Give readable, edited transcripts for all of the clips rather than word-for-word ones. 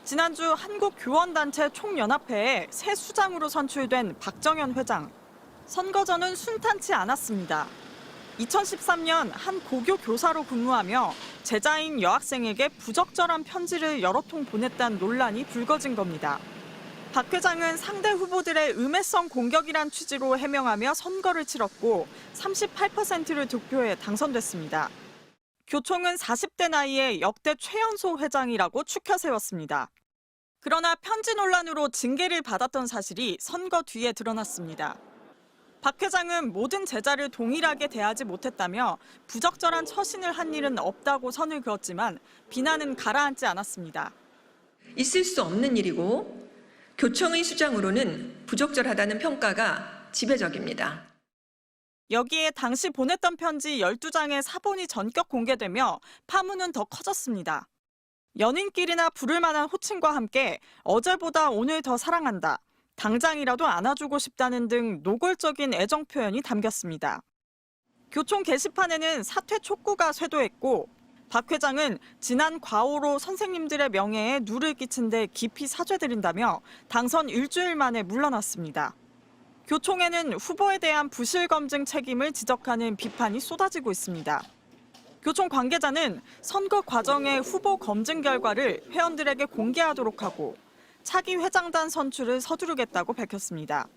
지난주 한국교원단체 총연합회에 새 수장으로 선출된 박정현 회장. 선거 전은 순탄치 않았습니다. 2013년 한 고교 교사로 근무하며 제자인 여학생에게 부적절한 편지를 여러 통 보냈다는 논란이 불거진 겁니다. 박 회장은 상대 후보들의 음해성 공격이란 취지로 해명하며 선거를 치렀고 38%를 득표해 당선됐습니다. 교총은 40대 나이에 역대 최연소 회장이라고 추켜 세웠습니다. 그러나 편지 논란으로 징계를 받았던 사실이 선거 뒤에 드러났습니다. 박 회장은 모든 제자를 동일하게 대하지 못했다며 부적절한 처신을 한 일은 없다고 선을 그었지만 비난은 가라앉지 않았습니다. 있을 수 없는 일이고 교총의 수장으로는 부적절하다는 평가가 지배적입니다. 여기에 당시 보냈던 편지 12장의 사본이 전격 공개되며 파문은 더 커졌습니다. 연인끼리나 부를 만한 호칭과 함께 어제보다 오늘 더 사랑한다, 당장이라도 안아주고 싶다는 등 노골적인 애정 표현이 담겼습니다. 교총 게시판에는 사퇴 촉구가 쇄도했고 박 회장은 지난 과오로 선생님들의 명예에 누를 끼친 데 깊이 사죄드린다며 당선 일주일 만에 물러났습니다. 교총에는 후보에 대한 부실 검증 책임을 지적하는 비판이 쏟아지고 있습니다. 교총 관계자는 선거 과정의 후보 검증 결과를 회원들에게 공개하도록 하고 차기 회장단 선출을 서두르겠다고 밝혔습니다.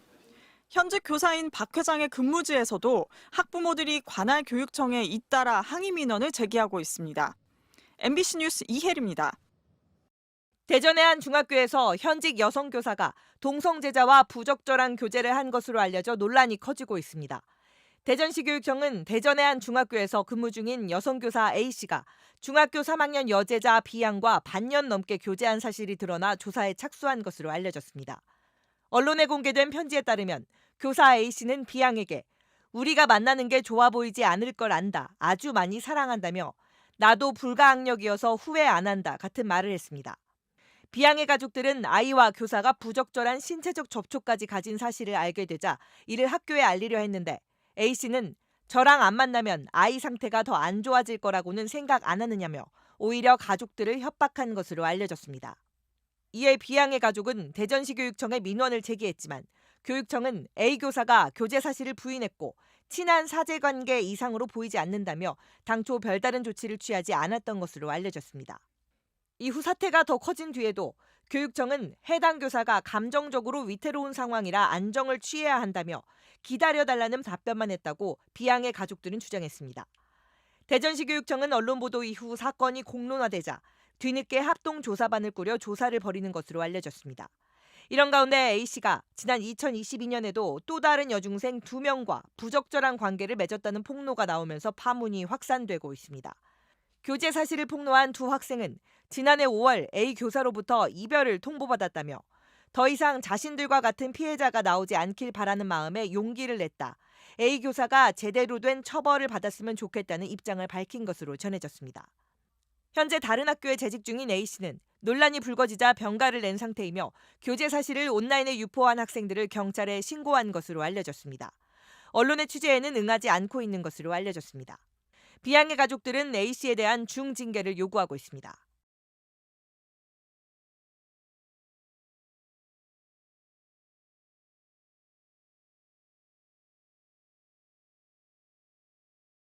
현직 교사인 박 회장의 근무지에서도 학부모들이 관할 교육청에 잇따라 항의 민원을 제기하고 있습니다. MBC 뉴스 이혜리입니다. 대전의 한 중학교에서 현직 여성 교사가 동성 제자와 부적절한 교제를 한 것으로 알려져 논란이 커지고 있습니다. 대전시 교육청은 대전의 한 중학교에서 근무 중인 여성 교사 A씨가 중학교 3학년 여제자 B양과 반년 넘게 교제한 사실이 드러나 조사에 착수한 것으로 알려졌습니다. 언론에 공개된 편지에 따르면 교사 A씨는 B양에게 우리가 만나는 게 좋아 보이지 않을 걸 안다, 아주 많이 사랑한다며 나도 불가항력이어서 후회 안 한다 같은 말을 했습니다. B양의 가족들은 아이와 교사가 부적절한 신체적 접촉까지 가진 사실을 알게 되자 이를 학교에 알리려 했는데 A씨는 저랑 안 만나면 아이 상태가 더 안 좋아질 거라고는 생각 안 하느냐며 오히려 가족들을 협박한 것으로 알려졌습니다. 이에 B양의 가족은 대전시 교육청에 민원을 제기했지만 교육청은 A 교사가 교제 사실을 부인했고 친한 사제관계 이상으로 보이지 않는다며 당초 별다른 조치를 취하지 않았던 것으로 알려졌습니다. 이후 사태가 더 커진 뒤에도 교육청은 해당 교사가 감정적으로 위태로운 상황이라 안정을 취해야 한다며 기다려달라는 답변만 했다고 B양의 가족들은 주장했습니다. 대전시 교육청은 언론 보도 이후 사건이 공론화되자 뒤늦게 합동조사반을 꾸려 조사를 벌이는 것으로 알려졌습니다. 이런 가운데 A씨가 지난 2022년에도 또 다른 여중생 2명과 부적절한 관계를 맺었다는 폭로가 나오면서 파문이 확산되고 있습니다. 교제 사실을 폭로한 두 학생은 지난해 5월 A 교사로부터 이별을 통보받았다며 더 이상 자신들과 같은 피해자가 나오지 않길 바라는 마음에 용기를 냈다, A 교사가 제대로 된 처벌을 받았으면 좋겠다는 입장을 밝힌 것으로 전해졌습니다. 현재 다른 학교에 재직 중인 A씨는 논란이 불거지자 병가를 낸 상태이며 교제 사실을 온라인에 유포한 학생들을 경찰에 신고한 것으로 알려졌습니다. 언론의 취재에는 응하지 않고 있는 것으로 알려졌습니다. B양의 가족들은 A씨에 대한 중징계를 요구하고 있습니다.